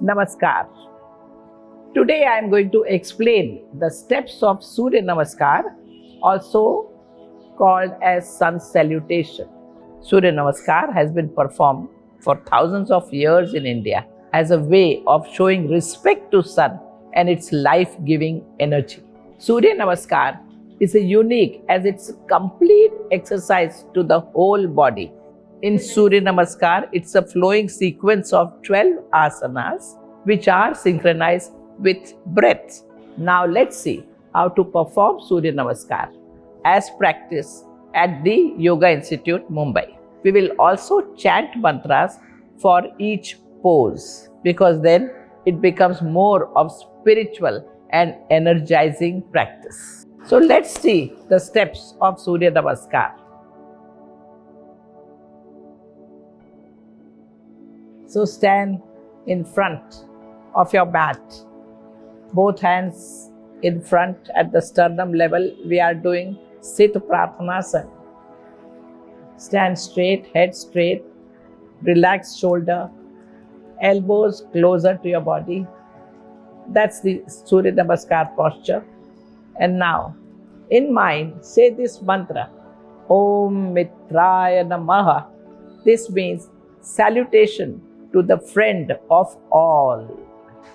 Namaskar. Today I am going to explain the steps of Surya Namaskar, also called as Sun Salutation. Surya Namaskar has been performed for thousands of years in India as a way of showing respect to Sun and its life-giving energy. Surya Namaskar is a unique as it's a complete exercise to the whole body. In Surya Namaskar, it's a flowing sequence of 12 asanas which are synchronized with breath. Now let's see how to perform Surya Namaskar as practiced at the Yoga Institute, Mumbai. We will also chant mantras for each pose because then it becomes more of spiritual and energizing practice. So let's see the steps of Surya Namaskar. So stand in front of your mat. Both hands in front at the sternum level. We are doing Sit Prarthanasana. Stand straight, head straight, relax shoulder, elbows closer to your body. That's the Surya Namaskar posture. And now, in mind, say this mantra, Om Mitraya Namaha. This means salutation to the friend of all.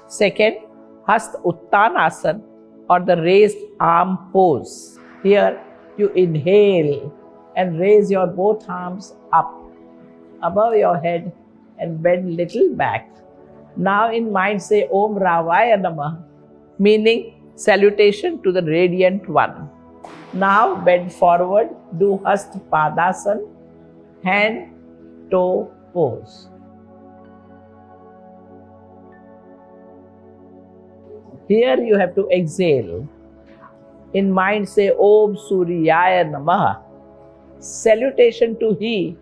Second, Hasta Uttanasana or the raised arm pose. Here you inhale and raise your both arms up above your head and bend little back. Now in mind say Om Ravaya Namah, meaning salutation to the radiant one. Now bend forward, do Hasta Padasana, hand toe pose. Here you have to exhale. In mind say Om Suryaya Namaha. Salutation to He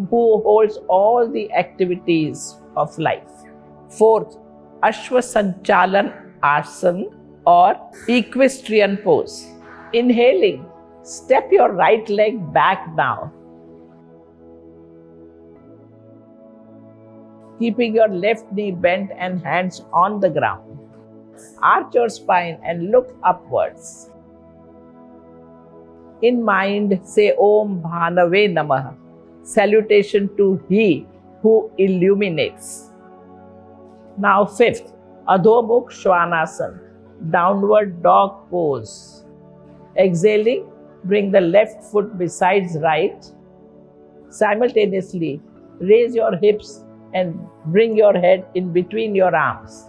who holds all the activities of life. Fourth, Ashwa Sanchalan Asana or equestrian pose. Inhaling, step your right leg back now. Keeping your left knee bent and hands on the ground. Arch your spine and look upwards. In mind, say Om Bhanave Namaha. Salutation to He who illuminates. Now fifth, Adhomukh Svanasana, downward dog pose. Exhaling, bring the left foot besides right. Simultaneously, raise your hips and bring your head in between your arms.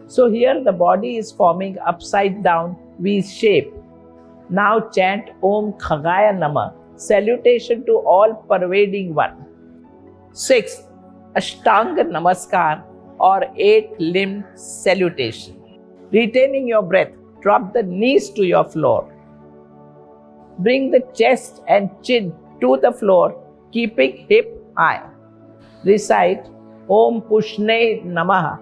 So here the body is forming upside down V shape. Now chant Om Khagaya Namah, salutation to all pervading one. Sixth, Ashtanga Namaskar or 8-limbed salutation. Retaining your breath, drop the knees to your floor. Bring the chest and chin to the floor, keeping hip high. Recite Om Pushne Namaha,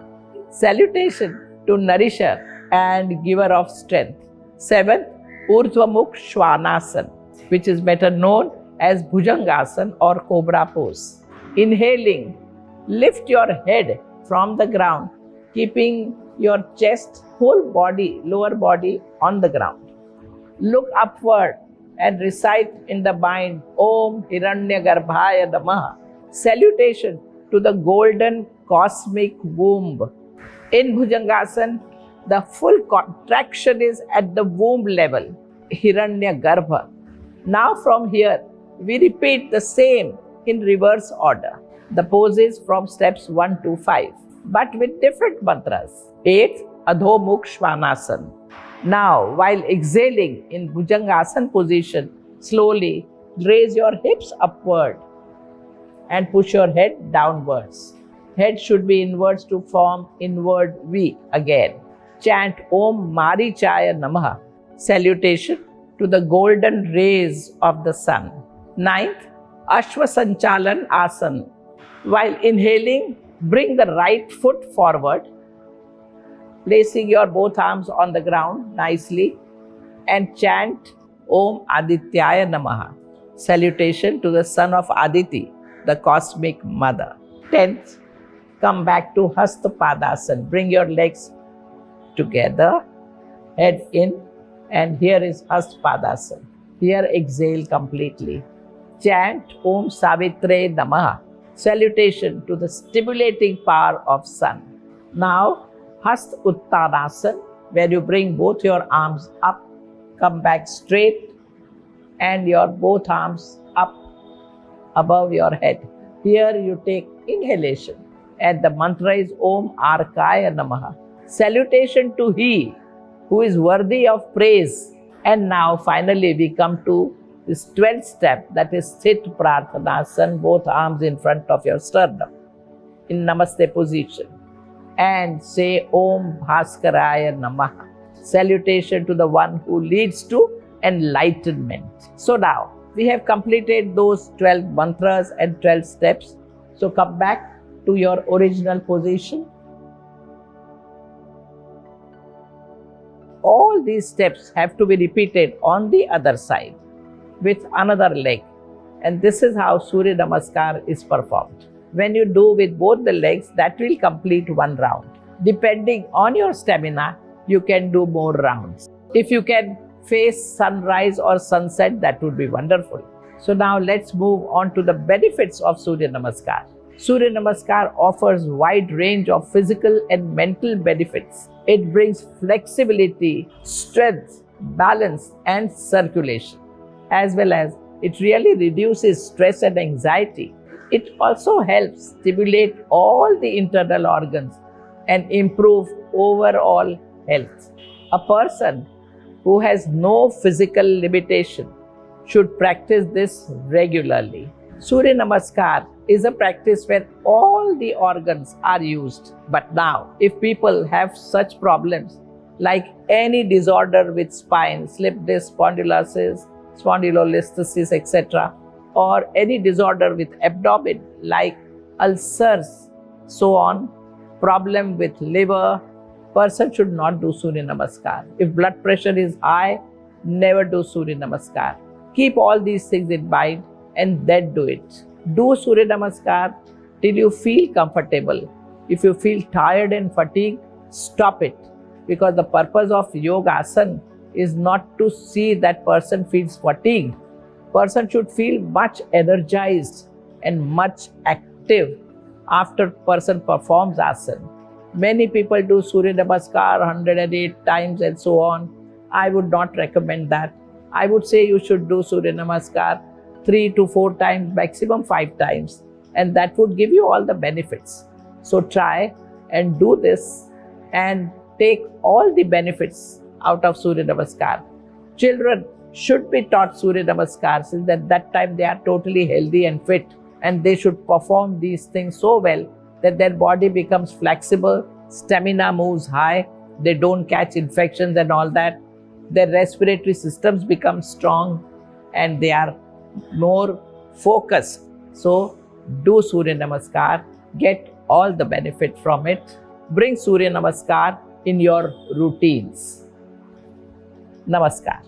salutation to nourisher and giver of strength. Seventh, Urdhvamukh Svanasana, which is better known as Bhujangasana or Cobra pose. Inhaling, lift your head from the ground, keeping your chest, whole body, lower body on the ground. Look upward and recite in the mind Om Hiranyagarbhaya Namaha, salutation to the golden cosmic womb. In Bhujangasana, the full contraction is at the womb level, Hiranyagarbha. Now from here, we repeat the same in reverse order. The poses from steps 1 to 5, but with different mantras. 8th, Adhomukh Svanasana. Now, while exhaling in Bhujangasana position, slowly raise your hips upward and push your head downwards. Head should be inwards to form inward V again. Chant Om Marichaya Namaha, salutation to the golden rays of the sun. 9th, Ashwa Sanchalan Asana. While inhaling, bring the right foot forward, placing your both arms on the ground nicely and chant Om Adityaya Namaha, salutation to the son of Aditi, the cosmic mother. 10th, Come back to Hastapadasana. Bring your legs together, head in, and here is Hastapadasana. Here exhale completely. Chant Om Savitre Namaha. Salutation to the stimulating power of sun. Now, Hasta Uttanasana, where you bring both your arms up, come back straight, and your both arms up above your head. Here you take inhalation, and the mantra is Om Arkaya Namaha. Salutation to He who is worthy of praise. And now finally we come to this 12th step, that is Sthit Prarthanasana, both arms in front of your sternum in Namaste position. And say Om Bhaskaraya Namaha. Salutation to the one who leads to enlightenment. So now we have completed those 12 mantras and 12 steps. So come back to your original position. All these steps have to be repeated on the other side with another leg. And this is how Surya Namaskar is performed. When you do with both the legs, that will complete one round. Depending on your stamina, you can do more rounds. If you can face sunrise or sunset, that would be wonderful. So now let's move on to the benefits of Surya Namaskar. Surya Namaskar offers wide range of physical and mental benefits. It brings flexibility, strength, balance, and circulation, as well as it really reduces stress and anxiety. It also helps stimulate all the internal organs and improve overall health. A person who has no physical limitation should practice this regularly. Surya Namaskar is a practice where all the organs are used. But now, if people have such problems like any disorder with spine, slip disc spondylosis, spondylolisthesis, etc., or any disorder with abdomen like ulcers, so on, problem with liver, person should not do Surya Namaskar. If blood pressure is high, never do Surya Namaskar. Keep all these things in mind and then do it. Do Surya Namaskar till you feel comfortable. If you feel tired and fatigued, stop it. Because the purpose of yoga asana is not to see that person feels fatigued. Person should feel much energized and much active after person performs asana. Many people do Surya Namaskar 108 times and so on. I would not recommend that. I would say you should do Surya Namaskar 3 to 4 times, maximum 5 times, and that would give you all the benefits. So try and do this and take all the benefits out of Surya Namaskar. Children should be taught Surya Namaskar since at that time they are totally healthy and fit, and they should perform these things so well that their body becomes flexible, stamina moves high, they don't catch infections and all that, their respiratory systems become strong, and they are more focused. So do Surya Namaskar, get all the benefit from it. Bring Surya Namaskar in your routines. Namaskar.